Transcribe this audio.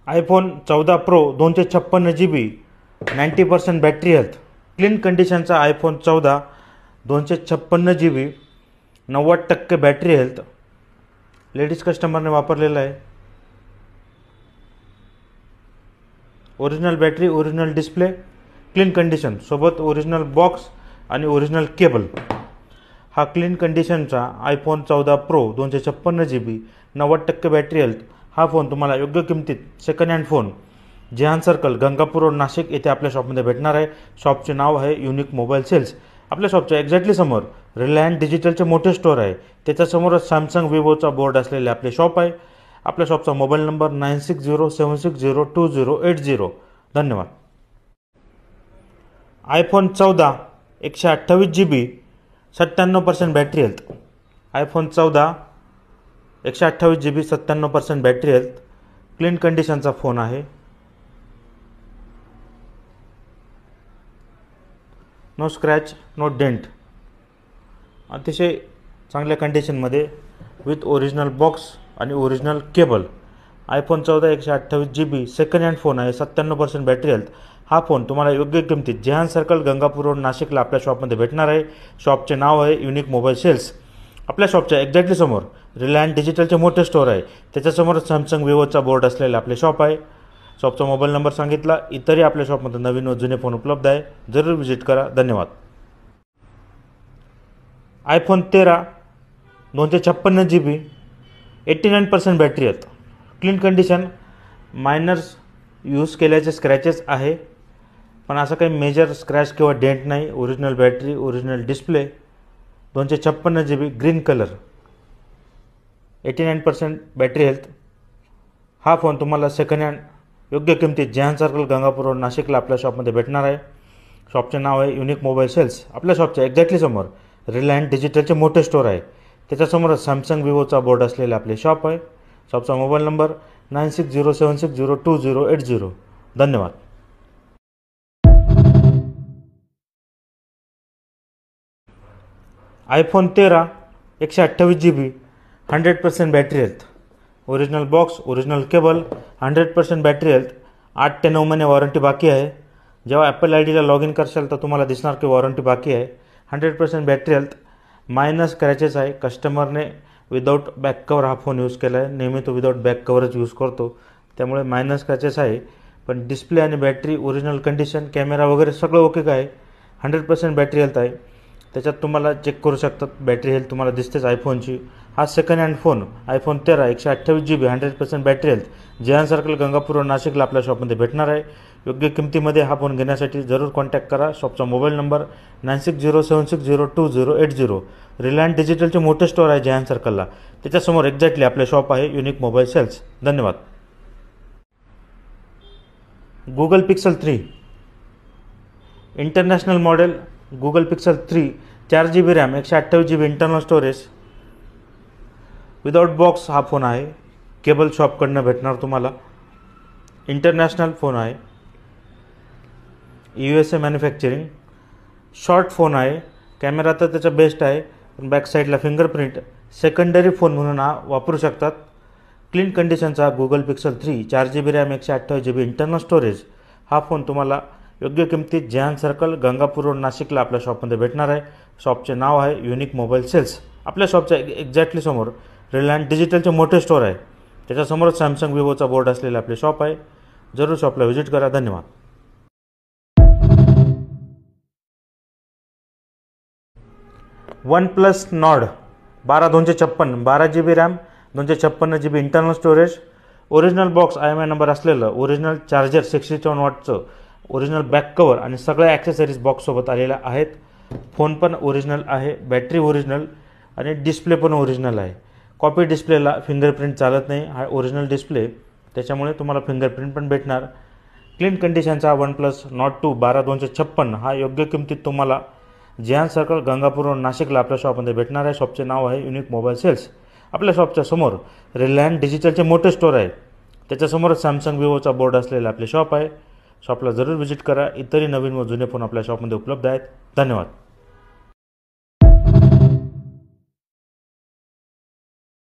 iPhone 14 Pro 256 GB 90% battery health. Clean कंडिशनचा iPhone 14 256 GB 90% battery health ladies कस्टमरने वापरलेला आहे. Original battery, original display, clean condition सोबत original box आणि original cable. हा क्लीन कंडिशनचा iPhone 14 Pro 256 GB 90% battery health हा फोन तुम्हाला योग्य किमतीत second hand phone Jehan circle, Gangapur road, Nashik येथे आपल्या शॉपमध्ये भेटणार आहे. शॉपचे नाव आहे युनिक मोबाईल सेल्स. आपल्या शॉपच्या एक्झॅक्टली समोर रिलायन्स डिजिटलचे मोठे स्टोअर आहे. त्याच्यासमोरच सॅमसंग, विवोचा बोर्ड असलेले आपले शॉप आहे. आपल्या शॉपचा मोबाईल नंबर 9607602080. धन्यवाद. iPhone 14 128 GB 97% battery health. iPhone 14 128 GB 97% battery health clean कंडिशनचा फोन आहे. नो स्क्रॅच, नो डेंट, अतिशय चांगल्या कंडिशनमध्ये विथ ओरिजिनल बॉक्स आणि original cable. iPhone 14 128 GB second hand phone आहे. 97% बॅटरी हेल्थ. हा फोन तुम्हाला योग्य किमतीत जेहान सर्कल, गंगापूर रोड, नाशिकला आपल्या शॉपमध्ये भेटणार आहे. शॉपचे नाव आहे युनिक मोबाईल सेल्स. आपल्या शॉपच्या एक्झॅक्टली समोर रिलायन्स डिजिटलचे मोठे स्टोअर आहे. त्याच्यासमोरच सॅमसंग, विवोचा बोर्ड असलेले आपले शॉप आहे. शॉपचा मोबाईल नंबर सांगितला. इतरही आपल्या शॉपमध्ये नवीन व जुने फोन उपलब्ध आहे. जरूर विजिट करा. धन्यवाद. iPhone 13 256 GB 89% battery health clean condition. Minors use केल्याचे स्क्रॅचेस आहे, पण असं काही मेजर स्क्रॅच किंवा डेंट नाही. Original battery, original display, 256 GB green colour, 89% battery health. हा फोन तुम्हाला सेकंड हँड योग्य किमतीत जेहान सर्कल, गंगापूर रोड, नाशिकला आपल्या शॉपमध्ये भेटणार आहे. शॉपचे नाव आहे युनिक मोबाईल सेल्स. आपल्या शॉपच्या एक्झॅक्टली समोर रिलायन्स डिजिटलचे मोठे स्टोअर आहे. त्याच्यासमोरच सॅमसंग, विवोचा बोर्ड असलेले आपले शॉप आहे. शॉपचा मोबाईल नंबर 9607602080. धन्यवाद. iPhone 13 128 GB 100% battery health. Original box, original cable, 100% battery health. 8 ते 9 महिने वॉरंटी बाकी आहे. जेव्हा ॲपल आयडीला लॉग इन करशाल तर तुम्हाला दिसणार की वॉरंटी बाकी आहे. 100% बॅटरी हेल्थ. मायनस स्क्रॅचेस आहे. कस्टमरने विदाऊट बॅक कवर हा फोन यूज केला आहे. नेहमी तो विदाऊट बॅक कवरच यूज करतो, त्यामुळे मायनस स्क्रॅचेस आहे. पण डिस्प्ले आणि बॅटरी ओरिजिनल कंडिशन, कॅमेरा वगैरे सगळं ओके आहे. 100% बॅटरी हेल्थ आहे. त्याच्यात तुम्हाला चेक करू शकतात बॅटरी हेल्थ तुम्हाला दिसतेच आयफोनची. हा second hand phone iPhone 13 128 GB 100% battery health Jehan circle, Gangapur road, नाशिकला आपल्या शॉपमध्ये भेटणार आहे. योग्य किमतीमध्ये हा फोन घेण्यासाठी जरूर कॉन्टॅक्ट करा. शॉपचा मोबाईल नंबर 9607602080. रिलायन्स डिजिटलचे मोठे स्टोअर आहे जेहान सर्कलला. त्याच्यासमोर एक्झॅक्टली आपले शॉप आहे युनिक मोबाईल सेल्स. धन्यवाद. Google Pixel 3 international model Google Pixel 3 4 GB RAM, 128 GB internal storage, without box हा फोन आहे. केबल शॉपकडनं भेटणार तुम्हाला. इंटरनॅशनल फोन आहे. USA manufacturing. शॉर्ट फोन आहे. कॅमेरा तर त्याचा बेस्ट आहे, पण बॅक साईडला फिंगरप्रिंट. सेकंडरी फोन म्हणून हा वापरू शकतात. क्लीन कंडिशनचा Google Pixel 3 4 GB RAM, 128 GB internal storage हा फोन तुम्हाला योग्य किमतीत जेहान सर्कल, गंगापूर रोड, नाशिकला आपल्या शॉपमध्ये भेटणार आहे. शॉपचे नाव आहे युनिक मोबाईल सेल्स. आपल्या शॉपच्या एक्झॅक्टली समोर रिलायन्स डिजिटलचे मोठे स्टोअर आहे. त्याच्यासमोरच सॅमसंग, विवोचा बोर्ड असलेले आपले शॉप आहे. जरूर शॉपला व्हिजिट करा. धन्यवाद. OnePlus Nord 12 256 12 GB RAM, 256 GB internal storage, original box, IMI number असलेलं, ओरिजिनल चार्जर 67 वॉटचं, ओरिजिनल बॅक कवर आणि सगळ्या ॲक्सेसरीज बॉक्ससोबत आलेल्या आहेत. फोन पण ओरिजिनल आहे, बॅटरी ओरिजिनल आणि डिस्प्ले पण ओरिजिनल आहे. कॉपी डिस्प्लेला फिंगरप्रिंट चालत नाही. हा ओरिजिनल डिस्प्ले, त्याच्यामुळे तुम्हाला फिंगरप्रिंट पण भेटणार. क्लीन कंडिशनचा OnePlus Nord 2 12 256 हा योग्य किमतीत तुम्हाला जेहान सर्कल, गंगापूर रोड, नाशिकला आपल्या शॉपमध्ये भेटणार आहे. शॉपचे नाव आहे युनिक मोबाईल सेल्स. आपल्या शॉपच्या समोर रिलायन्स डिजिटलचे मोठे स्टोअर आहे. त्याच्यासमोरच सॅमसंग, विवोचा बोर्ड असलेले आपले शॉप आहे. शॉपला जरूर व्हिजिट करा. इतरही नवीन व जुने फोन आपल्या शॉपमध्ये उपलब्ध आहेत. धन्यवाद.